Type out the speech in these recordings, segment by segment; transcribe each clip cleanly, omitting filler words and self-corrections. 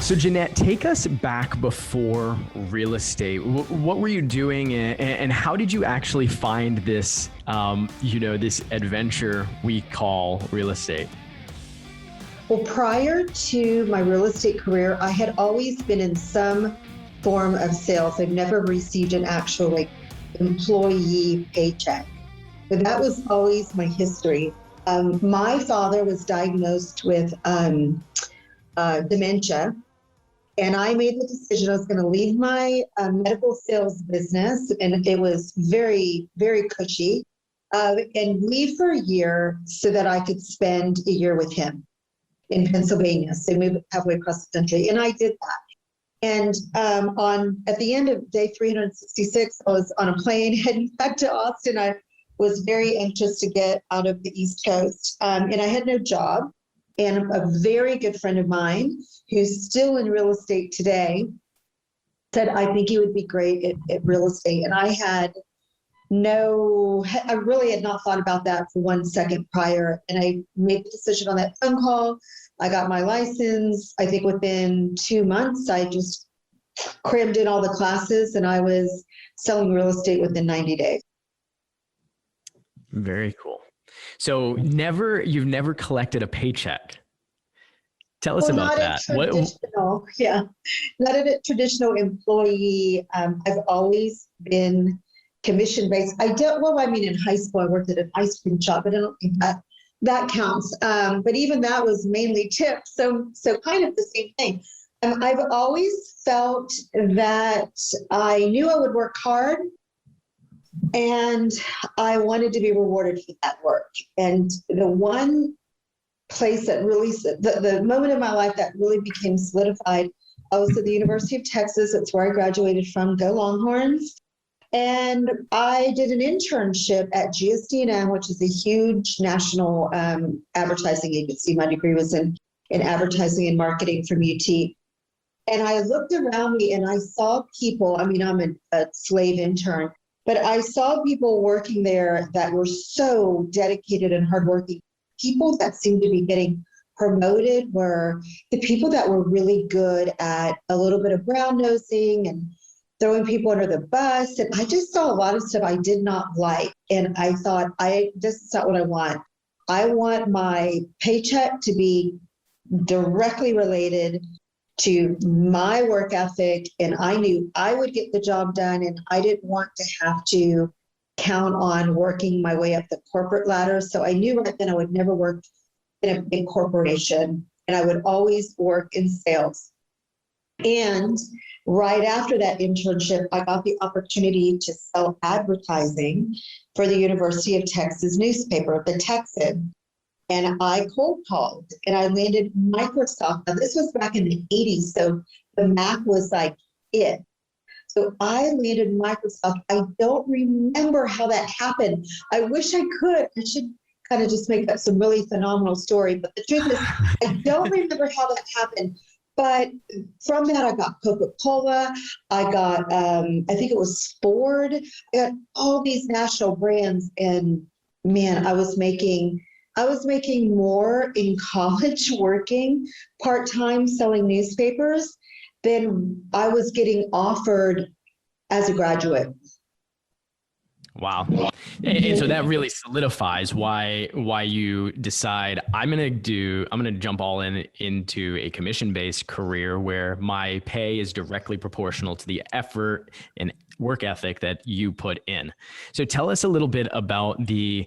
So Jeanette, take us back before real estate. What were you doing, and how did you actually find this, this adventure we call real estate? Well, prior to my real estate career, I had always been in some form of sales. I've never received an actual employee paycheck, but that was always my history. My father was diagnosed with dementia. And I made the decision I was going to leave my medical sales business, and it was very, very cushy, and leave for a year so that I could spend a year with him in Pennsylvania. So move halfway across the country, and I did that. And at the end of day 366, I was on a plane heading back to Austin. I was very anxious to get out of the East Coast, and I had no job. And a very good friend of mine, who's still in real estate today, said, I think you would be great at real estate. And I really had not thought about that for 1 second prior. And I made the decision on that phone call. I got my license. I think within 2 months, I just crammed in all the classes, and I was selling real estate within 90 days. Very cool. So you've never collected a paycheck. Tell us about that. Not a traditional employee. I've always been commission-based. In high school, I worked at an ice cream shop, but I don't think that counts. But even that was mainly tips. So kind of the same thing. I've always felt that I knew I would work hard, and I wanted to be rewarded for that work. And the one place that really, the moment in my life that really became solidified, I was at the University of Texas. That's where I graduated from. Go Longhorns. And I did an internship at GSD&M, which is a huge national advertising agency. My degree was in advertising and marketing from UT. And I looked around me and I saw people, I'm a slave intern, but I saw people working there that were so dedicated and hardworking. People that seemed to be getting promoted were the people that were really good at a little bit of brown nosing and throwing people under the bus. And I just saw a lot of stuff I did not like. And I thought, this is not what I want. I want my paycheck to be directly related to my work ethic, and I knew I would get the job done, and I didn't want to have to count on working my way up the corporate ladder. So I knew right then I would never work in a big corporation, and I would always work in sales. And right after that internship, I got the opportunity to sell advertising for the University of Texas newspaper, The Texan. And I cold called, and I landed Microsoft. Now, this was back in the 80s, so the Mac was like it. So I landed Microsoft. I don't remember how that happened. I wish I could. I should kind of just make up some really phenomenal story. But the truth is, I don't remember how that happened. But from that, I got Coca-Cola. I got, I think it was Ford. I got all these national brands. And man, I was making more in college working part-time selling newspapers than I was getting offered as a graduate. Wow. And so that really solidifies why you decide I'm going to jump all into a commission-based career where my pay is directly proportional to the effort and work ethic that you put in. So tell us a little bit about the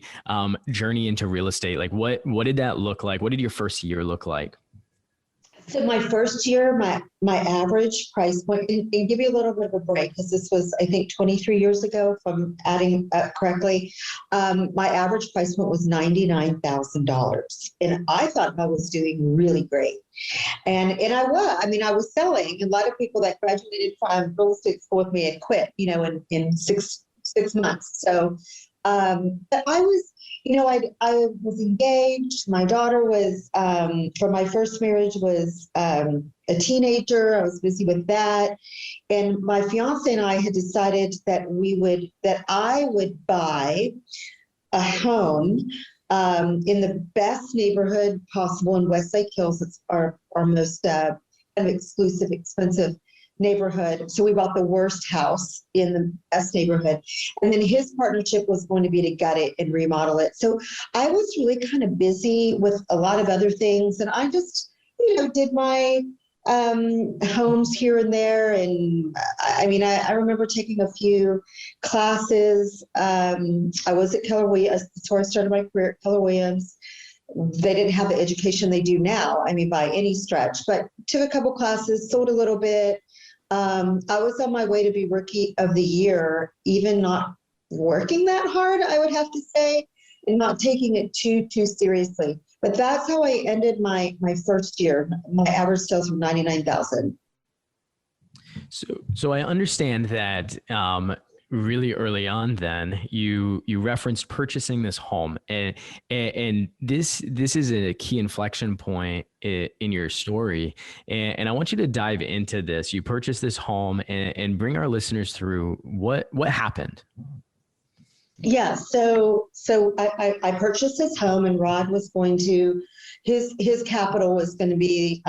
journey into real estate. Like what did that look like? What did your first year look like? So my first year, my average price point, and give you a little bit of a break because this was, I think, 23 years ago, if I'm adding up correctly. My average price point was $99,000. And I thought I was doing really great. And I was selling. A lot of people that graduated from real estate school with me had quit, in six months. So, but I was, I was engaged. My daughter was, from my first marriage, was a teenager. I was busy with that. And my fiance and I had decided that I would buy a home in the best neighborhood possible in Westlake Hills. It's our most kind of exclusive, expensive neighborhood. So we bought the worst house in the best neighborhood. And then his partnership was going to be to gut it and remodel it. So I was really kind of busy with a lot of other things. And I just, did my homes here and there. And I remember taking a few classes. I was at Keller Williams. That's where I started my career at Keller Williams. They didn't have the education they do now, by any stretch, but took a couple classes, sold a little bit. I was on my way to be Rookie of the Year, even not working that hard, I would have to say, and not taking it too seriously. But that's how I ended my first year. My average sales were 99,000. So I understand that really early on, then you referenced purchasing this home, and this is a key inflection point in your story, and I want you to dive into this. You purchased this home, and bring our listeners through what happened. Yeah, so I purchased this home, and Rod was going to, his capital was going to be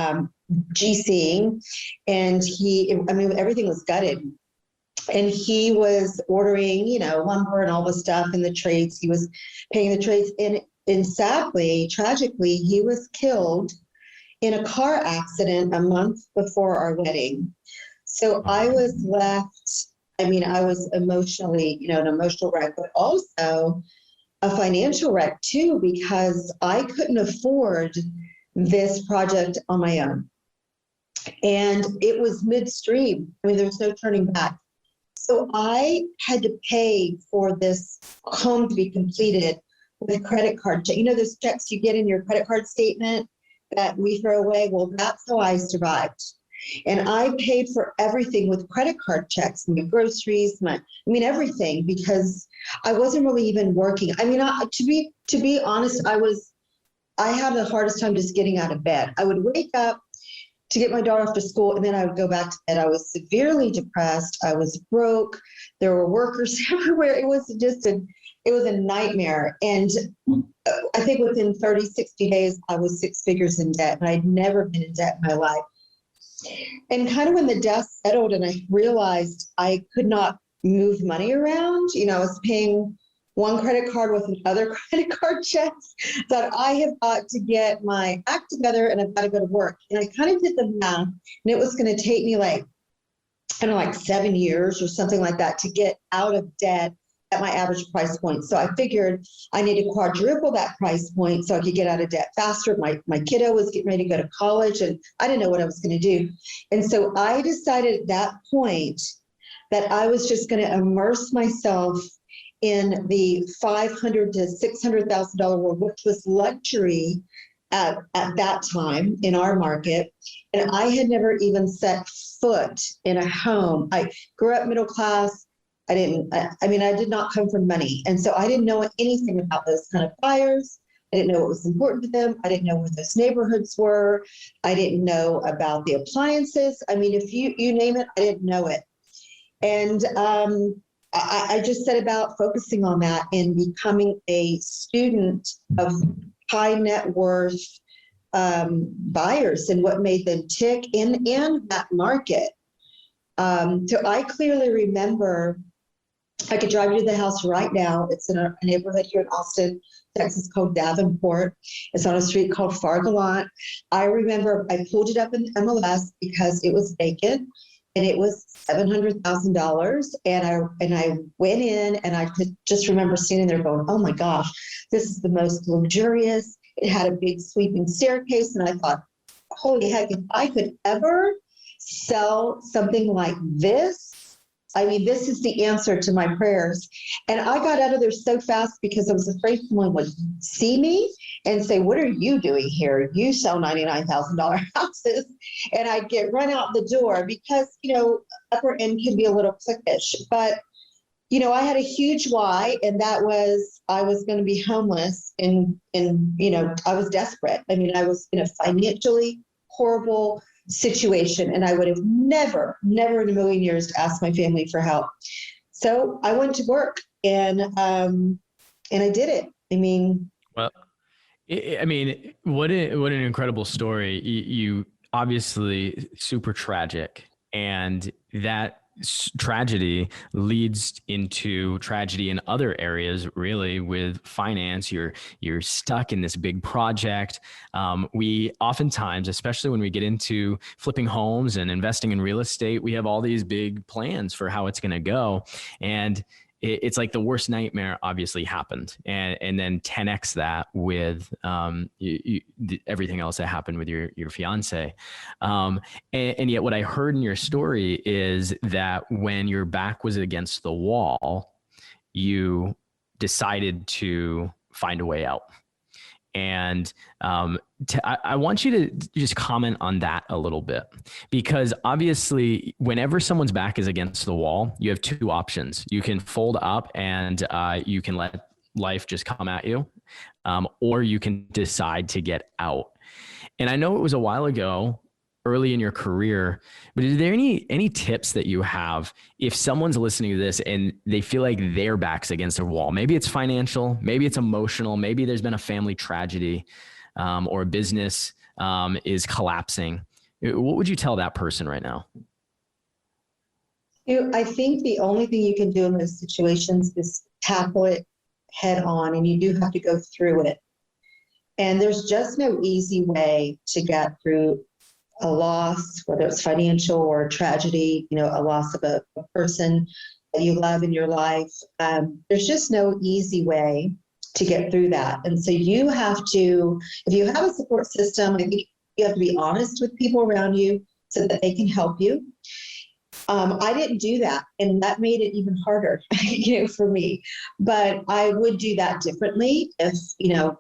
GCing, and everything was gutted. And he was ordering, lumber and all the stuff and the trades. He was paying the trades. And sadly, tragically, he was killed in a car accident a month before our wedding. So I was left, I was emotionally, an emotional wreck, but also a financial wreck too, because I couldn't afford this project on my own. And it was midstream. There was no turning back. So I had to pay for this home to be completed with a credit card check. Those checks you get in your credit card statement that we throw away? Well, that's how I survived. And I paid for everything with credit card checks, my groceries, everything, because I wasn't really even working. To be honest, I had the hardest time just getting out of bed. I would wake up to get my daughter off to school, and then I would go back to bed. I was severely depressed. I was broke. There were workers everywhere. It was a nightmare. And I think within 30, 60 days, I was 6 figures in debt, and I'd never been in debt in my life. And kind of when the dust settled and I realized I could not move money around, I was paying one credit card with another credit card check, that I have got to get my act together and I've got to go to work. And I kind of did the math, and it was going to take me like 7 years or something like that to get out of debt at my average price point. So I figured I need to quadruple that price point so I could get out of debt faster. My kiddo was getting ready to go to college, and I didn't know what I was going to do. And so I decided at that point that I was just going to immerse myself in the $500,000 to $600,000 world, which was luxury at that time in our market. And I had never even set foot in a home. I grew up middle class. I did not come from money. And so I didn't know anything about those kind of buyers. I didn't know what was important to them. I didn't know where those neighborhoods were. I didn't know about the appliances. If you name it, I didn't know it. And I just set about focusing on that and becoming a student of high net worth buyers and what made them tick in that market. So I clearly remember, I could drive you to the house right now. It's in a neighborhood here in Austin, Texas, called Davenport. It's on a street called Fargallant. I remember I pulled it up in MLS because it was vacant. And it was $700,000. And I went in, and I could just remember standing there going, oh my gosh, this is the most luxurious. It had a big sweeping staircase. And I thought, holy heck, if I could ever sell something like this, this is the answer to my prayers. And I got out of there so fast because I was afraid someone would see me and say, what are you doing here? You sell $99,000 houses. And I'd get run out the door because, upper end can be a little cliquish. But, I had a huge why, and that was I was going to be homeless. And I was desperate. I was in a financially horrible situation, and I would have never in a million years asked my family for help. So I went to work, and I did it. Well, what an incredible story. obviously super tragic, and that tragedy leads into tragedy in other areas, really, with finance. You're stuck in this big project. We oftentimes, especially when we get into flipping homes and investing in real estate, we have all these big plans for how it's going to go, and it's like the worst nightmare obviously happened, and then 10x that with everything else that happened with your fiance. And yet what I heard in your story is that when your back was against the wall, you decided to find a way out. And I want you to just comment on that a little bit, because obviously whenever someone's back is against the wall, you have two options. You can fold up and you can let life just come at you, or you can decide to get out. And I know it was a while ago, early in your career, but is there any tips that you have if someone's listening to this and they feel like their back's against a wall? Maybe it's financial, maybe it's emotional, maybe there's been a family tragedy, or a business is collapsing. What would you tell that person right now? I think the only thing you can do in those situations is tackle it head on, and you do have to go through it. And there's just no easy way to get through a loss, whether it's financial or a tragedy, a loss of a person that you love in your life. There's just no easy way to get through that. And so you have to, if you have a support system, I think you have to be honest with people around you so that they can help you. I didn't do that, and that made it even harder, for me. But I would do that differently if,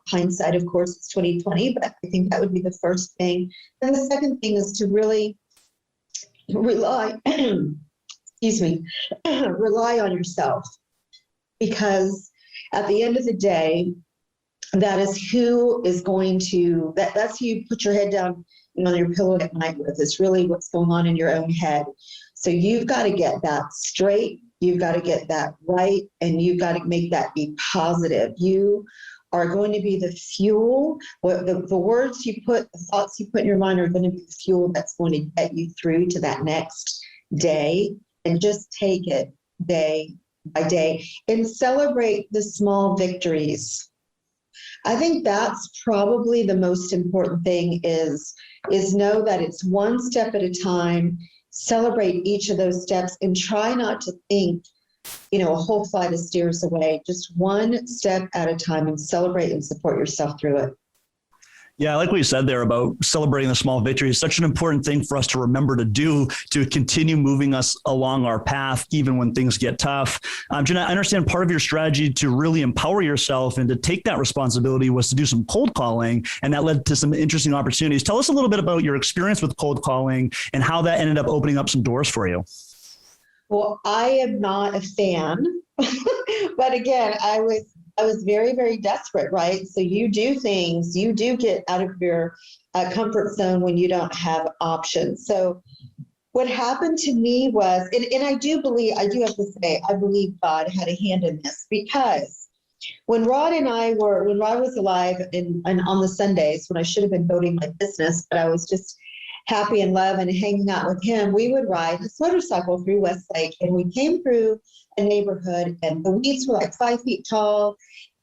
hindsight, of course, it's 2020, but I think that would be the first thing. And the second thing is to really rely, rely on yourself, because at the end of the day, that is who is going to, that's who you put your head down on your pillow at night with. It's really what's going on in your own head. So you've got to get that straight. You've got to get that right. And you've got to make that be positive. You are going to be the fuel. The words you put, the thoughts you put in your mind are going to be the fuel that's going to get you through to that next day. And just take it day by day and celebrate the small victories. I think that's probably the most important thing is know that it's one step at a time. Celebrate each of those steps and try not to think, a whole flight of stairs away, just one step at a time, and celebrate and support yourself through it. Yeah, I like what you said there about celebrating the small victories. Such an important thing for us to remember to do to continue moving us along our path, even when things get tough. Jeanette, I understand part of your strategy to really empower yourself and to take that responsibility was to do some cold calling, and that led to some interesting opportunities. Tell us a little bit about your experience with cold calling and how that ended up opening up some doors for you. Well, I am not a fan, but again, I was very, very desperate, right? So you do get out of your comfort zone when you don't have options. So what happened to me was, and I do have to say, I believe God had a hand in this, because when Rod was alive and on the Sundays when I should have been building my business, but I was just happy in love and hanging out with him, we would ride this motorcycle through Westlake, and we came through a neighborhood and the weeds were like 5 feet tall,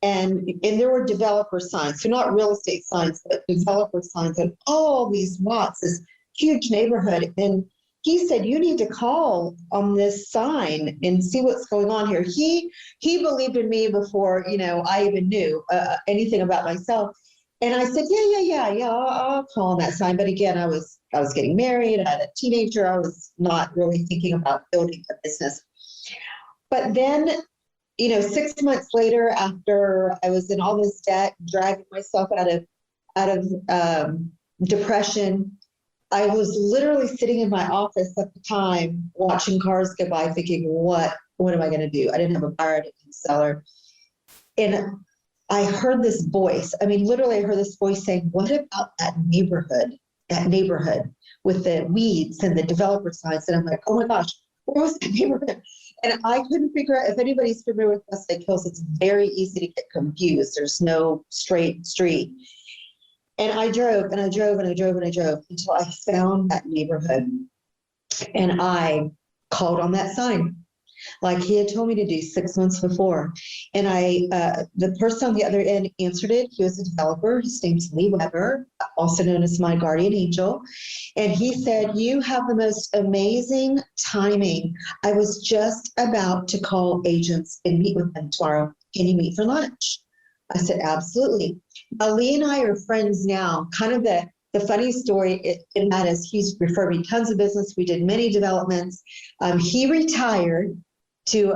and there were developer signs, so not real estate signs, but developer signs, and all these lots, this huge neighborhood. And he said, you need to call on this sign and see what's going on here. He believed in me before, I even knew anything about myself. And I said, yeah, I'll call on that sign. But again, I was getting married. I had a teenager. I was not really thinking about building a business. But then, 6 months later, after I was in all this debt, dragging myself out of depression, I was literally sitting in my office at the time, watching cars go by, thinking, what am I going to do? I didn't have a buyer, I didn't have a seller. And I heard this voice. Literally I heard this voice saying, what about that neighborhood with the weeds and the developer signs? And I'm like, oh my gosh, where was that neighborhood? And I couldn't figure out, if anybody's familiar with Westlake Hills, it's very easy to get confused. There's no straight street. And I drove and I drove and I drove and I drove until I found that neighborhood. And I called on that sign, like he had told me to do 6 months before. And the person on the other end answered it. He was a developer. His name's Lee Weber, also known as my guardian angel. And he said, "You have the most amazing timing. I was just about to call agents and meet with them tomorrow. Can you meet for lunch?" I said, "Absolutely." Now, Lee and I are friends now. Kind of the funny story in that is he's referred me tons of business. We did many developments. He retired to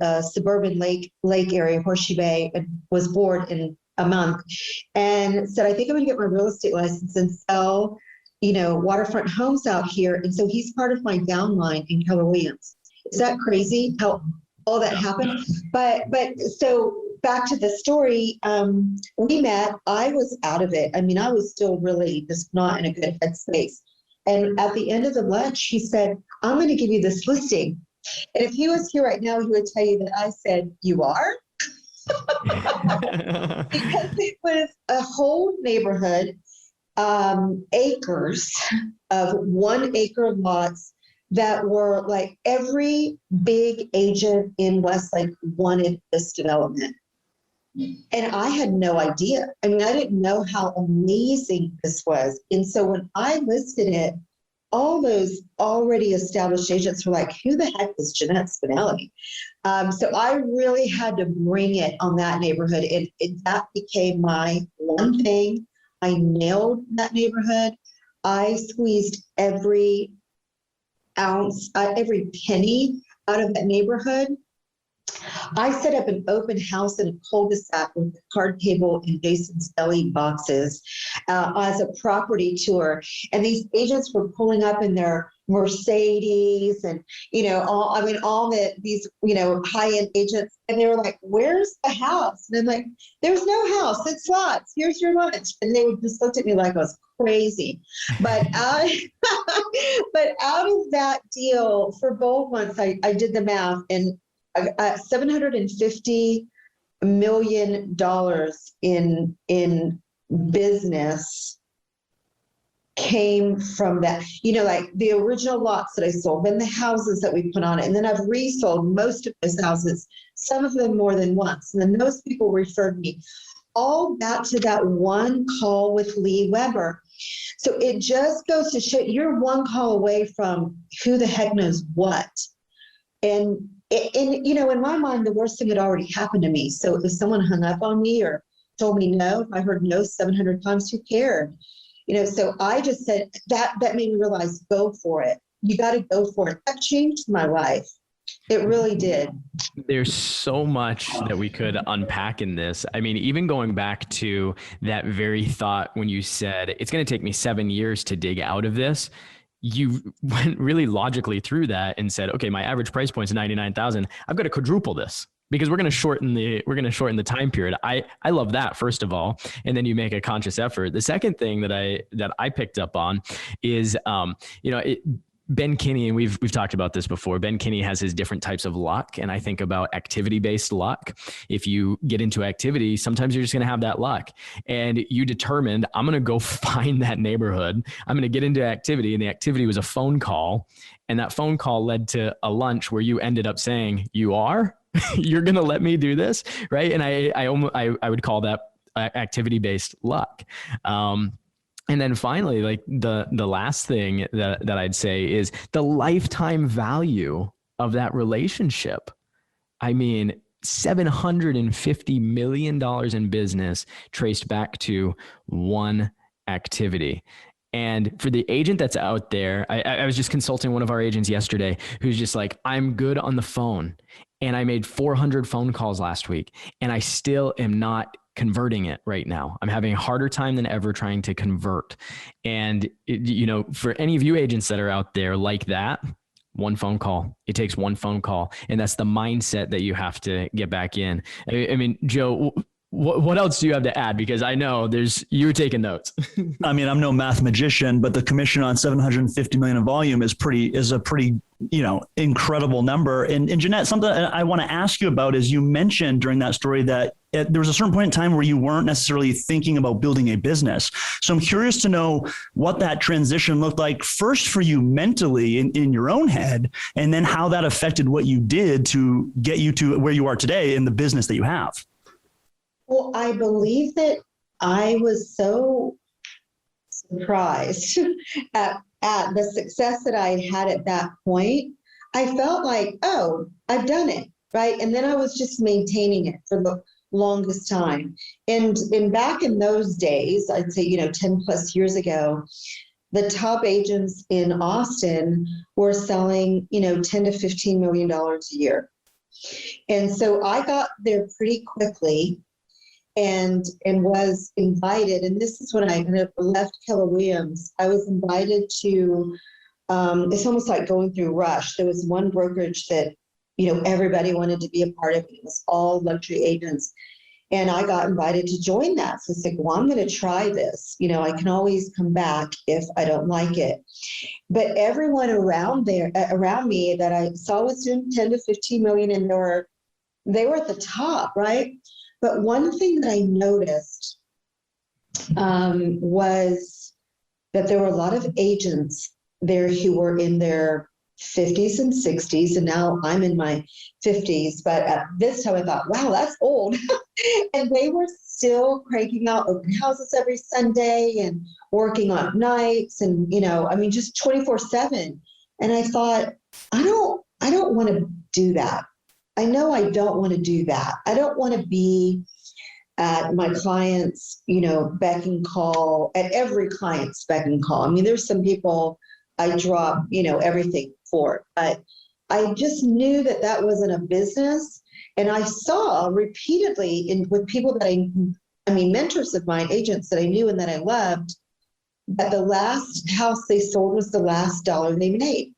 a suburban lake area, Horseshoe Bay, and was bored in a month, and said, "I think I'm going to get my real estate license and sell, waterfront homes out here." And so he's part of my downline in Keller Williams. Is that crazy how all that happened? But so back to the story, we met. I was out of it. I mean, I was still really just not in a good headspace. And at the end of the lunch, he said, "I'm going to give you this listing." And if he was here right now, he would tell you that I said, "You are?" Because it was a whole neighborhood, acres of 1 acre lots that were like every big agent in Westlake wanted this development. And I had no idea. I mean, I didn't know how amazing this was. And so when I listed it, all those already established agents were like, "Who the heck is Jeanette Spinelli?" So I really had to bring it on that neighborhood. And that became my one thing. I nailed that neighborhood. I squeezed every ounce, every penny out of that neighborhood. I set up an open house in a cul-de-sac with a card table and Jason's Deli boxes as a property tour. And these agents were pulling up in their Mercedes and, all these high-end agents. And they were like, "Where's the house?" And I'm like, "There's no house. It's lots. Here's your lunch." And they would just look at me like I was crazy. But out of that deal for both months, I did the math, and $750 million in business came from that. Like the original lots that I sold, then the houses that we put on it, and then I've resold most of those houses, some of them more than once. And then those people referred me all back to that one call with Lee Weber. So it just goes to show you're one call away from who the heck knows what. And in my mind, the worst thing had already happened to me. So if someone hung up on me or told me no, if I heard no 700 times, who cared? So I just said that made me realize, go for it. You got to go for it. That changed my life. It really did. There's so much that we could unpack in this. I mean, even going back to that very thought when you said, "It's going to take me 7 years to dig out of this." You went really logically through that and said, "Okay, my average price point is 99,000. I've got to quadruple this because we're going to shorten the time period." I love that, first of all, and then you make a conscious effort. The second thing that I picked up on is Ben Kinney, and we've talked about this before. Ben Kinney has his different types of luck, and I think about activity-based luck. If you get into activity, sometimes you're just going to have that luck, and you determined, "I'm going to go find that neighborhood. I'm going to get into activity," and the activity was a phone call, and that phone call led to a lunch where you ended up saying, "You are? You're going to let me do this?" Right? And I would call that activity-based luck. And then finally, like the last thing that I'd say is the lifetime value of that relationship. I mean, $750 million in business traced back to one activity. And for the agent that's out there, I was just consulting one of our agents yesterday who's just like, "I'm good on the phone. And I made 400 phone calls last week and I still am not converting it right now. I'm having a harder time than ever trying to convert." And for any of you agents that are out there like that, one phone call, it takes one phone call. And that's the mindset that you have to get back in. I mean, Joe, what else do you have to add? Because I know you're taking notes. I mean, I'm no math magician, but the commission on 750 million in volume is a pretty incredible number. And Jeanette, something I want to ask you about is you mentioned during that story that there was a certain point in time where you weren't necessarily thinking about building a business. So I'm curious to know what that transition looked like first for you mentally in your own head, and then how that affected what you did to get you to where you are today in the business that you have. Well, I believe that I was so surprised at the success that I had at that point. I felt like, oh, I've done it, right? And then I was just maintaining it for the longest time. And back in those days, I'd say, 10 plus years ago, the top agents in Austin were selling, $10 to $15 million a year. And so I got there pretty quickly and was invited. And this is when I left Keller Williams. I was invited to, it's almost like going through Rush. There was one brokerage that, everybody wanted to be a part of it. It was all luxury agents. And I got invited to join that. So it's like, well, I'm going to try this. I can always come back if I don't like it. But everyone around me that I saw was doing 10 to 15 million, and they were at the top, right? But one thing that I noticed was that there were a lot of agents there who were in their 50s and 60s, and now I'm in my 50s. But at this time I thought, wow, that's old. And they were still cranking out open houses every Sunday and working on nights and, just 24/7. And I thought, I don't want to do that. I know I don't want to do that. I don't want to be at my client's, beck and call, at every client's beck and call. I mean, there's some people I drop, everything for, but I just knew that wasn't a business. And I saw repeatedly with people that mentors of mine, agents that I knew and that I loved, that the last house they sold was the last dollar they made.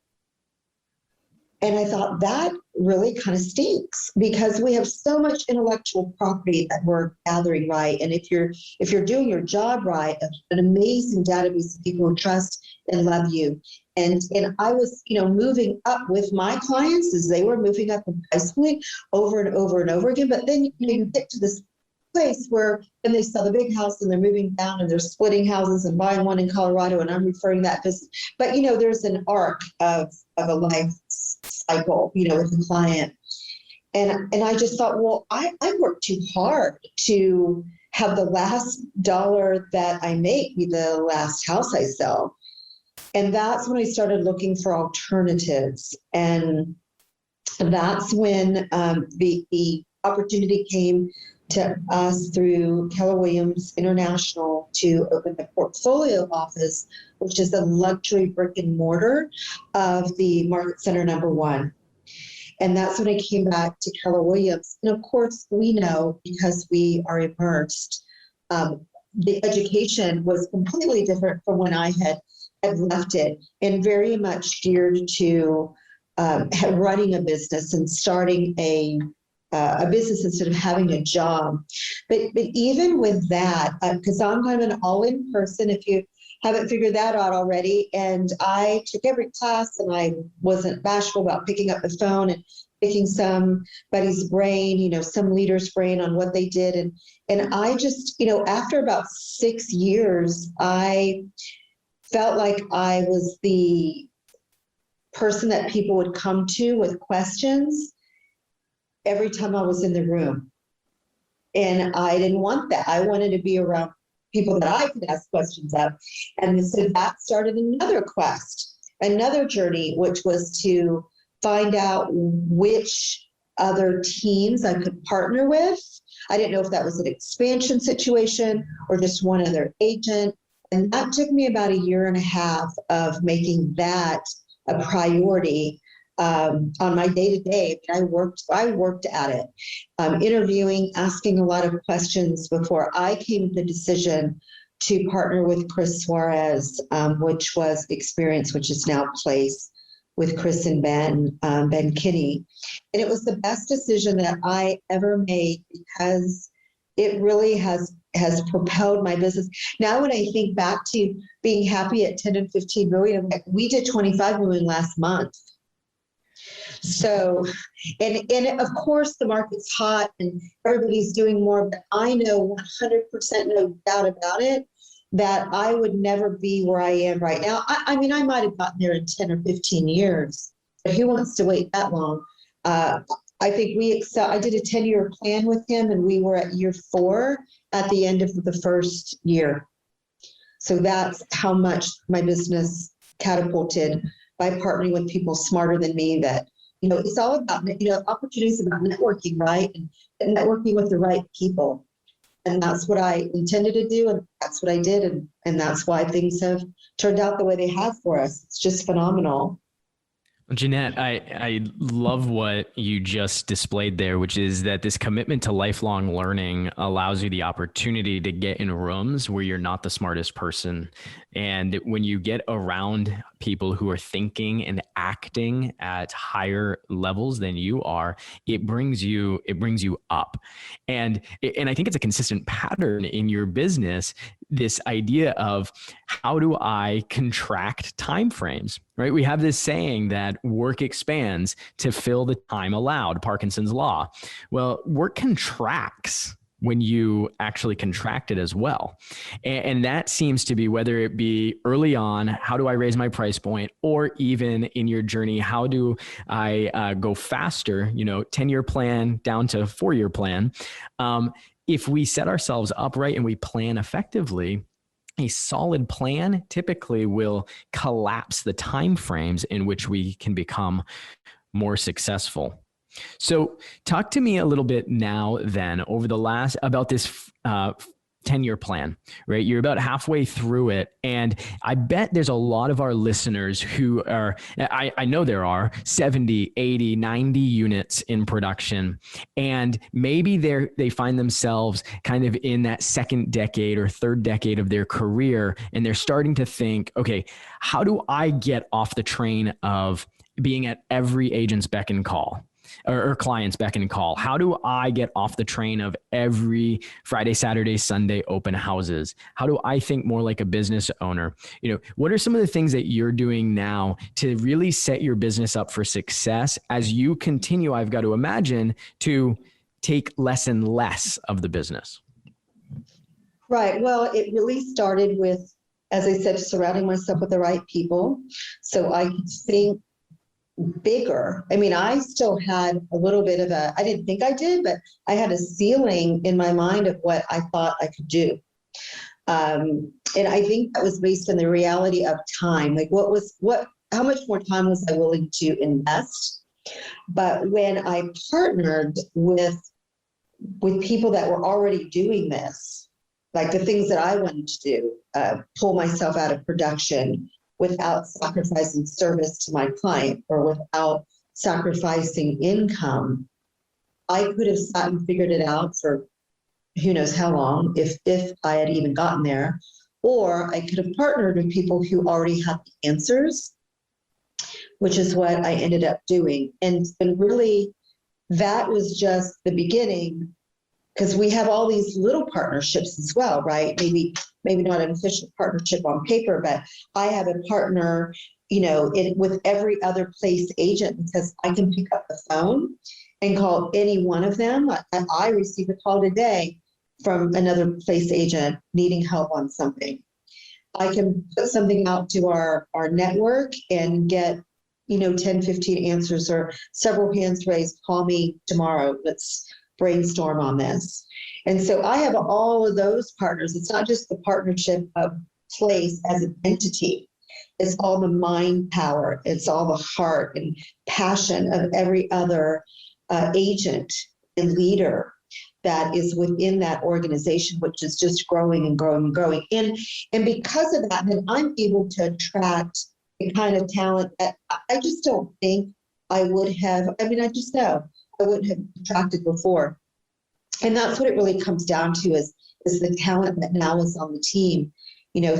And I thought that really kind of stinks, because we have so much intellectual property that we're gathering, right? And if you're doing your job right, an amazing database of people who trust and love you. And I was, moving up with my clients as they were moving up in price point over and over and over again. But then you get to this place where then they sell the big house and they're moving down and they're splitting houses and buying one in Colorado, and I'm referring that business. But there's an arc of a life cycle, with the client. And I just thought, well, I worked too hard to have the last dollar that I make be the last house I sell. And that's when I started looking for alternatives. And that's when the opportunity came to us through Keller Williams International to open the portfolio office, which is the luxury brick and mortar of the Market Center #1. And that's when I came back to Keller Williams. And of course, we know, because we are immersed, the education was completely different from when I had left it, and very much geared to running a business and starting a business instead of having a job. But even with that, because I'm kind of an all-in person, if you haven't figured that out already, and I took every class, and I wasn't bashful about picking up the phone and picking somebody's brain, some leader's brain on what they did. And I just, after about 6 years, I felt like I was the person that people would come to with questions every time I was in the room. And I didn't want that. I wanted to be around people that I could ask questions of. And so that started another quest, another journey, which was to find out which other teams I could partner with. I didn't know if that was an expansion situation or just one other agent. And that took me about 1.5 years of making that a priority on my day-to-day. I worked at it, interviewing, asking a lot of questions before I came to the decision to partner with Chris Suarez, which was Experience, which is now Place, with Chris and Ben Kinney. And it was the best decision that I ever made, because it really has propelled my business. Now, when I think back to being happy at 10 and 15 million, we did 25 million last month. So, and of course the market's hot and everybody's doing more, but I know 100% no doubt about it that I would never be where I am right now. I mean, I might have gotten there in 10 or 15 years, but who wants to wait that long? I think I did a 10-year plan with him and we were at year 4 at the end of the first year. So that's how much my business catapulted by partnering with people smarter than me that, it's all about, opportunities about networking, right? And networking with the right people. And that's what I intended to do. And that's what I did. And that's why things have turned out the way they have for us. It's just phenomenal. Jeanette, I love what you just displayed there, which is that this commitment to lifelong learning allows you the opportunity to get in rooms where you're not the smartest person. And when you get around people who are thinking and acting at higher levels than you are, it brings you up. And I think it's a consistent pattern in your business, this idea of how do I contract timeframes, right? We have this saying that work expands to fill the time allowed, Parkinson's law. Well, work contracts when you actually contract it as well. And that seems to be, whether it be early on, how do I raise my price point, or even in your journey, how do I go faster, 10-year plan down to 4-year plan. If we set ourselves up right and we plan effectively, a solid plan typically will collapse the time frames in which we can become more successful. So talk to me a little bit now then about this 10-year plan, right? You're about halfway through it. And I bet there's a lot of our listeners who are, I know there are 70, 80, 90 units in production. And maybe they find themselves kind of in that second decade or third decade of their career. And they're starting to think, okay, how do I get off the train of being at every agent's beck and call? Or clients beck and call? How do I get off the train of every Friday, Saturday, Sunday open houses? How do I think more like a business owner? What are some of the things that you're doing now to really set your business up for success as you continue, I've got to imagine, to take less and less of the business? Right. Well, it really started with, as I said, surrounding myself with the right people so I could think bigger. I mean, I still had a little bit of I didn't think I did, but I had a ceiling in my mind of what I thought I could do. And I think that was based on the reality of time. Like how much more time was I willing to invest? But when I partnered with people that were already doing this, like the things that I wanted to do, pull myself out of production, without sacrificing service to my client or without sacrificing income, I could have sat and figured it out for who knows how long, if I had even gotten there, or I could have partnered with people who already had the answers, which is what I ended up doing. And really, that was just the beginning, because we have all these little partnerships as well, right? Maybe not an official partnership on paper, but I have a partner, with every other place agent, because I can pick up the phone and call any one of them. I receive a call today from another place agent needing help on something. I can put something out to our network and get, 10, 15 answers or several hands raised, call me tomorrow. Let's brainstorm on this. And so I have all of those partners. It's not just the partnership of place as an entity. It's all the mind power. It's all the heart and passion of every other agent and leader that is within that organization, which is just growing and growing and growing. And because of that, then I'm able to attract the kind of talent that I just don't think I would have. I mean, I just know I wouldn't have attracted before. And that's what it really comes down to is the talent that now is on the team.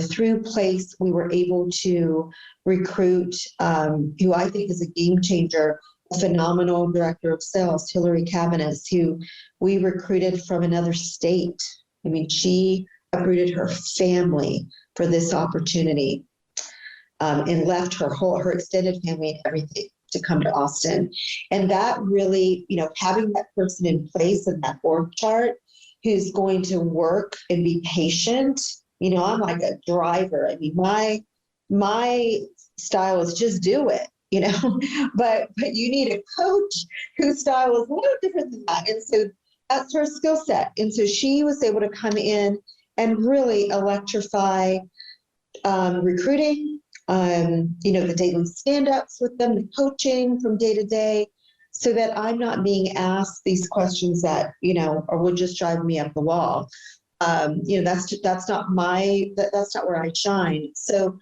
Through Place, we were able to recruit who I think is a game changer, a phenomenal director of sales, Hillary Cavanis, who we recruited from another state. I mean, she uprooted her family for this opportunity and left her extended family and everything to come to Austin. And that really, having that person in place in that org chart who's going to work and be patient. I'm like a driver. I mean, my style is just do it, but you need a coach whose style is a little different than that. And so that's her skill set. And so she was able to come in and really electrify recruiting, the daily stand-ups with them, the coaching from day to day, so that I'm not being asked these questions that, or would just drive me up the wall. That's not where I shine. So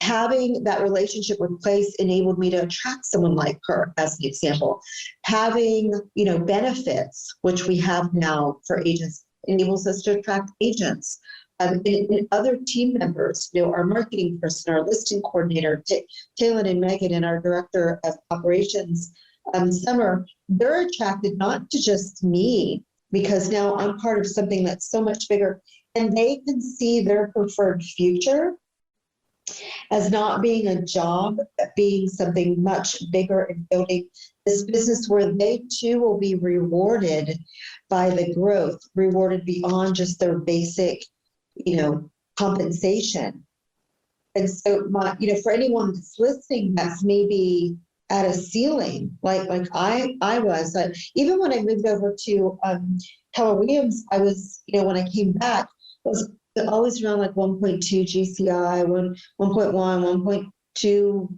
having that relationship with place enabled me to attract someone like her, as an example. Having, benefits, which we have now for agents, enables us to attract agents. And other team members, our marketing person, our listing coordinator, Taylor and Megan, and our director of operations, Summer, they're attracted not to just me, because now I'm part of something that's so much bigger, and they can see their preferred future as not being a job, but being something much bigger and building this business where they too will be rewarded by the growth, rewarded beyond just their basic, compensation. And so for anyone that's listening, that's maybe at a ceiling, like I was, even when I moved over to Keller Williams, I was, when I came back, I was always around like 1.2 GCI, 1.1, 1.25.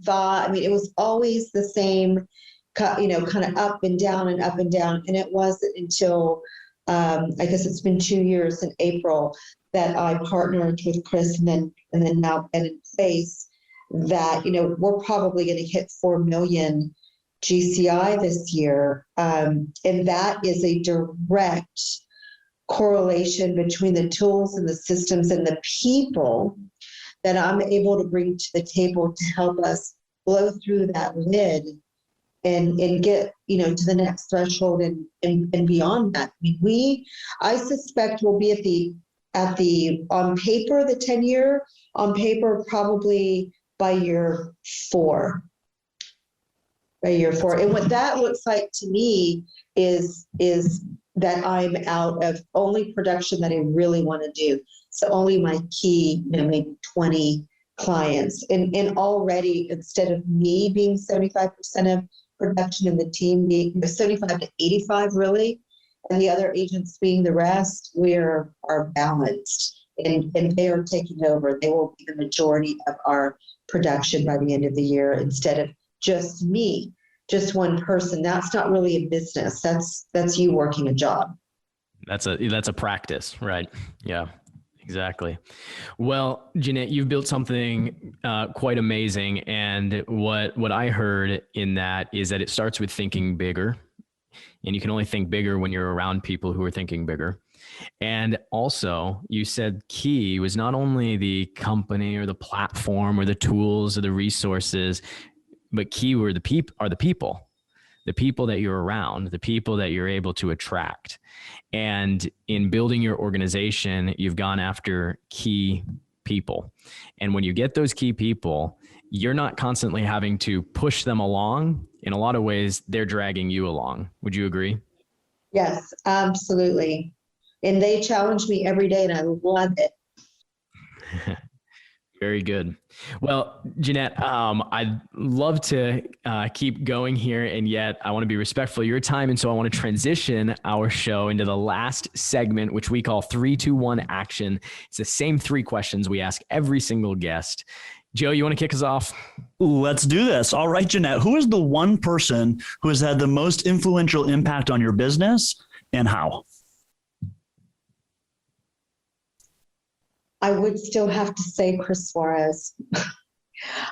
I mean, it was always the same, kind of up and down and up and down. And it wasn't until, I guess it's been 2 years in April that I partnered with Chris and then now been in place that, we're probably going to hit 4 million GCI this year. And that is a direct correlation between the tools and the systems and the people that I'm able to bring to the table to help us blow through that lid and get, to the next threshold and beyond that. I mean, I suspect we'll be at the on paper, the 10-year, on paper, probably by year 4. And what that looks like to me is that I'm out of only production that I really want to do. So only my key, maybe 20 clients. And already, instead of me being 75% of production and the team being 75 to 85 really, and the other agents being the rest, we are balanced. And they are taking over. They will be the majority of our production by the end of the year, instead of just me, just one person. That's not really a business. That's you working a job. That's a practice, right? Yeah, exactly. Well, Jeanette, you've built something quite amazing. And what I heard in that is that it starts with thinking bigger. And you can only think bigger when you're around people who are thinking bigger. And also, you said key was not only the company or the platform or the tools or the resources, but key were the people that you're around, the people that you're able to attract. And in building your organization, you've gone after key people. And when you get those key people, you're not constantly having to push them along. In a lot of ways, they're dragging you along. Would you agree? Yes, absolutely. And they challenge me every day, and I love it. Very good. Well, Jeanette, I'd love to keep going here, and yet I want to be respectful of your time. And so I want to transition our show into the last segment, which we call 3, 2, 1 action. It's the same 3 questions we ask every single guest. Joe, you want to kick us off? Let's do this. All right, Jeanette, who is the one person who has had the most influential impact on your business, and how? I would still have to say Chris Suarez.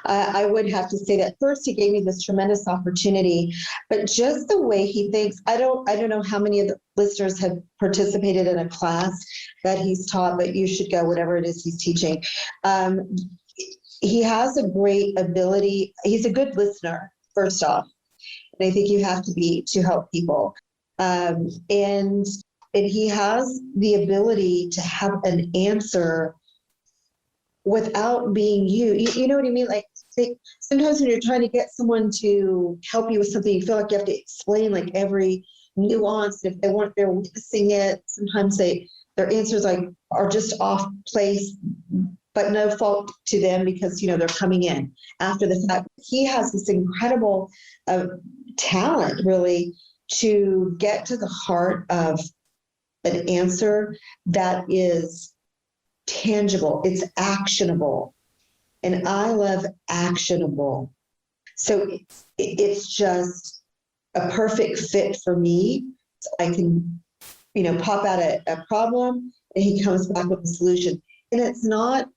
I would have to say that. First, he gave me this tremendous opportunity, but just the way he thinks, I don't know how many of the listeners have participated in a class that he's taught, but you should go, whatever it is he's teaching. He has a great ability. He's a good listener, first off. And I think you have to be to help people. And he has the ability to have an answer without being you. You know what I mean? Like, sometimes when you're trying to get someone to help you with something, you feel like you have to explain like every nuance. If they weren't there witnessing it, sometimes their answers are just off place, but no fault to them because, they're coming in after the fact. He has this incredible talent really to get to the heart of an answer that is tangible. It's actionable. And I love actionable. So it's just a perfect fit for me. So I can, pop out a problem and he comes back with a solution. And it's not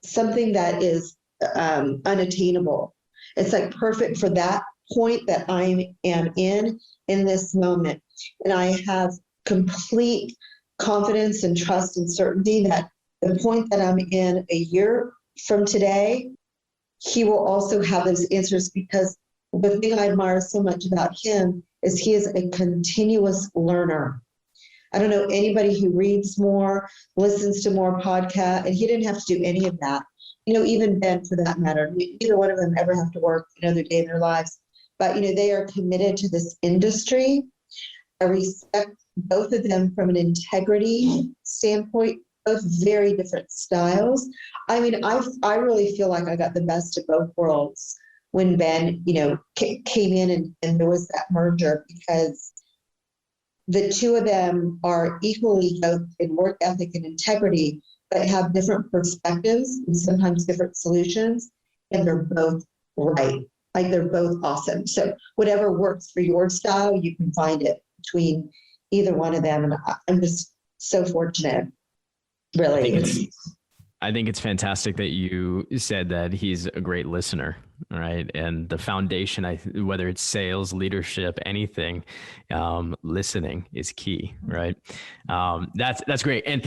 something that is unattainable. It's like perfect for that point that I am in this moment. And I have complete confidence and trust and certainty that the point that I'm in a year from today, he will also have those answers, because the thing I admire so much about him is he is a continuous learner. I don't know anybody who reads more, listens to more podcasts, and he didn't have to do any of that. Even Ben, for that matter, neither one of them ever have to work another day in their lives. But, they are committed to this industry. I respect both of them from an integrity standpoint, both very different styles. I mean, I really feel like I got the best of both worlds when Ben, came in and there was that merger, because the two of them are equally both in work ethic and integrity, but have different perspectives and sometimes different solutions, and they're both right. Like, they're both awesome. So whatever works for your style, you can find it between either one of them. And I'm just so fortunate, really. I think it's fantastic that you said that he's a great listener, right? And the foundation, whether it's sales, leadership, anything, listening is key, right? That's great. And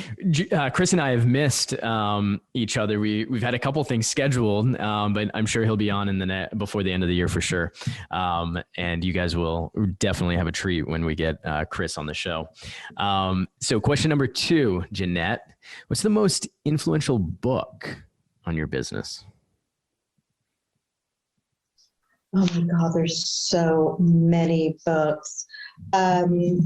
Chris and I have missed each other. We've had a couple things scheduled, but I'm sure he'll be on before the end of the year for sure. And you guys will definitely have a treat when we get Chris on the show. So question number 2, Jeanette. What's the most influential book on your business? Oh my God, there's so many books. There's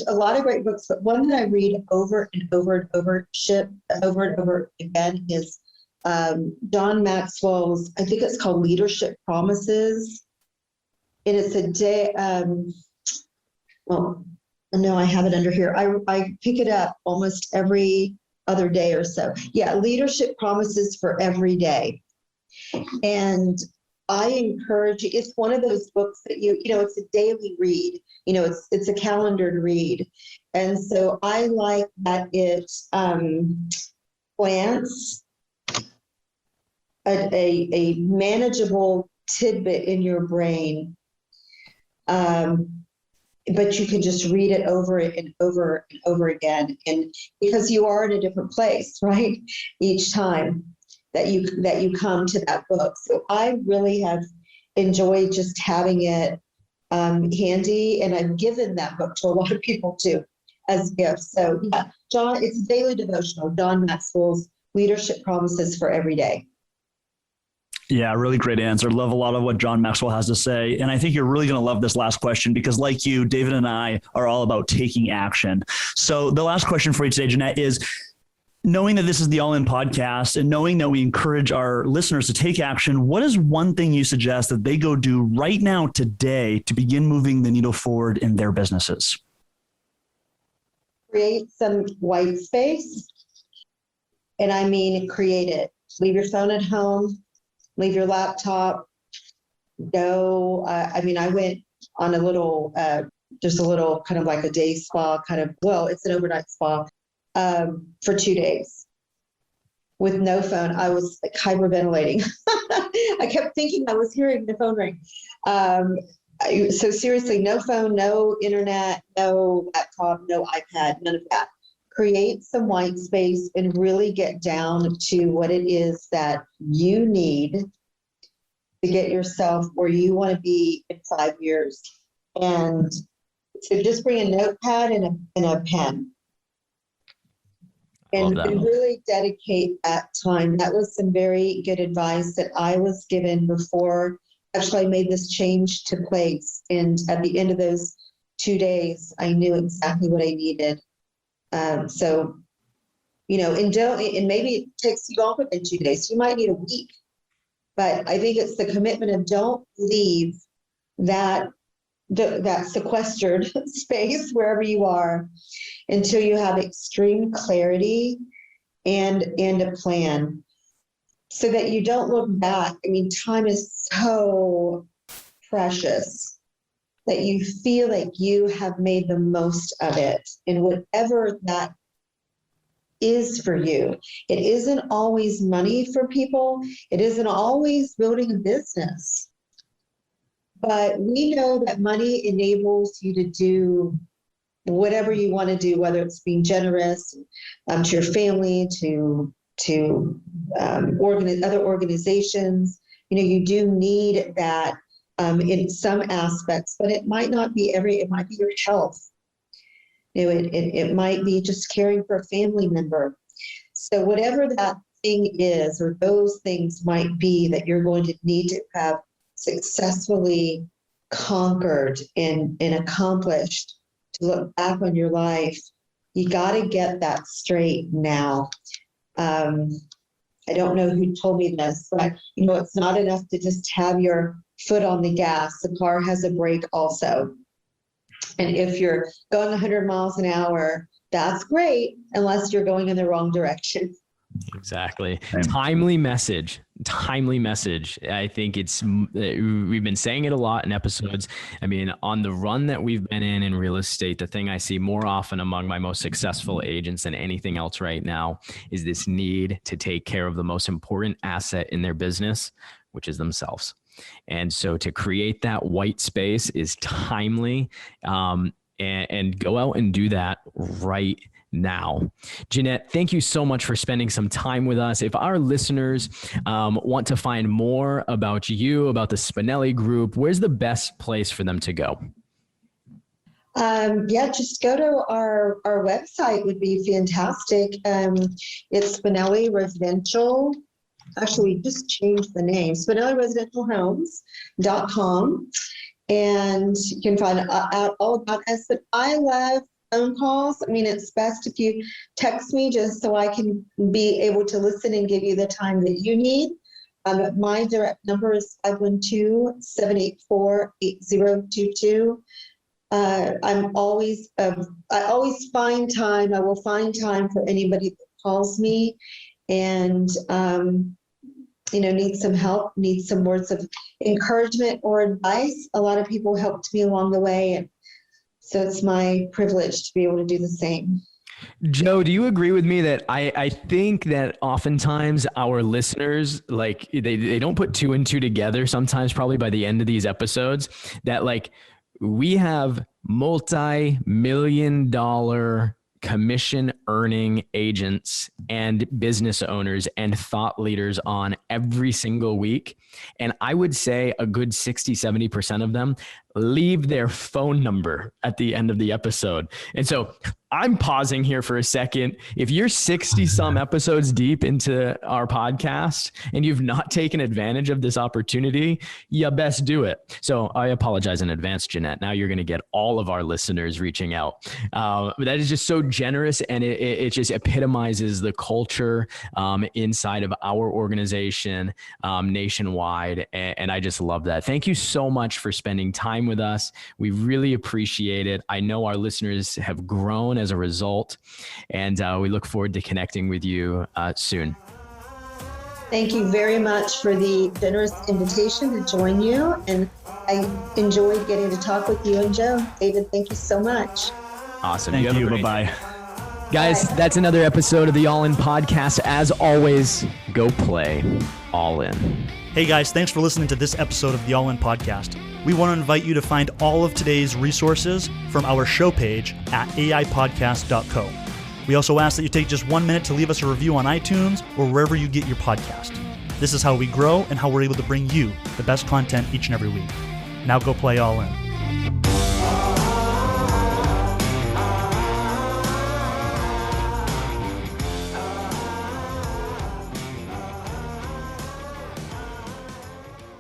a lot of great books, but one that I read over and over and over again is John Maxwell's, I think it's called Leadership Promises. And it's a day, no, I have it under here. I pick it up almost every other day or so. Yeah, Leadership Promises for Every Day. And I encourage you, it's one of those books that it's a daily read, it's a calendared read. And so I like that it plants a manageable tidbit in your brain. But you can just read it over and over and over again. And because you are in a different place, right? Each time that you come to that book. So I really have enjoyed just having it handy. And I've given that book to a lot of people too, as gifts. So yeah, John, it's a daily devotional, John Maxwell's Leadership Promises for Every Day. Yeah, really great answer. Love a lot of what John Maxwell has to say. And I think you're really going to love this last question, because like you, David and I are all about taking action. So the last question for you today, Jeanette, is knowing that this is the All In podcast and knowing that we encourage our listeners to take action, what is one thing you suggest that they go do right now today to begin moving the needle forward in their businesses? Create some white space. And I mean, create it. Leave your phone at home. Leave your laptop, go. I went on a little, just a little kind of like a day spa it's an overnight spa for 2 days with no phone. I was like hyperventilating. I kept thinking I was hearing the phone ring. So seriously, no phone, no internet, no laptop, no iPad, none of that. Create some white space and really get down to what it is that you need to get yourself where you want to be in 5 years. And so just bring a notepad and a pen. and really dedicate that time. That was some very good advice that I was given before actually I made this change to place. And at the end of those 2 days, I knew exactly what I needed. So, and maybe it takes you longer than 2 days. You might need a week, but I think it's the commitment of don't leave that sequestered space wherever you are until you have extreme clarity and a plan, so that you don't look back. I mean, time is so precious that you feel like you have made the most of it, and whatever that is for you. It isn't always money for people. It isn't always building a business. But we know that money enables you to do whatever you want to do, whether it's being generous to your family, to other organizations. You do need that in some aspects, but it might not be it might be your health. It might be just caring for a family member. So whatever that thing is, or those things might be that you're going to need to have successfully conquered and accomplished to look back on your life, you got to get that straight now. I don't know who told me this, but it's not enough to just have your foot on the gas. The car has a brake also. And if you're going 100 miles an hour, that's great, unless you're going in the wrong direction. Exactly. Timely message. I think we've been saying it a lot in episodes. I mean, on the run that we've been in real estate, the thing I see more often among my most successful agents than anything else right now is this need to take care of the most important asset in their business, which is themselves. And so to create that white space is timely, and go out and do that right now. Jeanette, thank you so much for spending some time with us. If our listeners want to find more about you, about the Spinelli Group, where's the best place for them to go? Just go to our website would be fantastic. It's Spinelli Residential. Actually, we just changed the name, SpinelliResidentialHomes.com. And you can find out all about us. But I love phone calls. I mean, it's best if you text me just so I can be able to listen and give you the time that you need. My direct number is 512-784-8022. I always find time. I will find time for anybody that calls me and need some help, need some words of encouragement or advice. A lot of people helped me along the way, and so it's my privilege to be able to do the same. Joe, do you agree with me that I think that oftentimes our listeners, like they don't put two and two together sometimes, probably by the end of these episodes, that like we have multi-million-dollar commission earning agents and business owners and thought leaders on every single week. And I would say a good 60-70% of them leave their phone number at the end of the episode. And so I'm pausing here for a second. If you're 60 some episodes deep into our podcast and you've not taken advantage of this opportunity, you best do it. So I apologize in advance, Jeanette. Now you're going to get all of our listeners reaching out. But that is just so generous, and it just epitomizes the culture inside of our organization nationwide. And I just love that. Thank you so much for spending time with us. We really appreciate it. I know our listeners have grown as a result, and we look forward to connecting with you soon. Thank you very much for the generous invitation to join you, and I enjoyed getting to talk with you and Joe. David, thank you so much. Awesome. Thank you. Bye-bye. Guys, that's another episode of the All In Podcast. As always, go play all in. Hey guys, thanks for listening to this episode of the All In Podcast. We want to invite you to find all of today's resources from our show page at aipodcast.co. We also ask that you take just 1 minute to leave us a review on iTunes or wherever you get your podcast. This is how we grow and how we're able to bring you the best content each and every week. Now go play all in.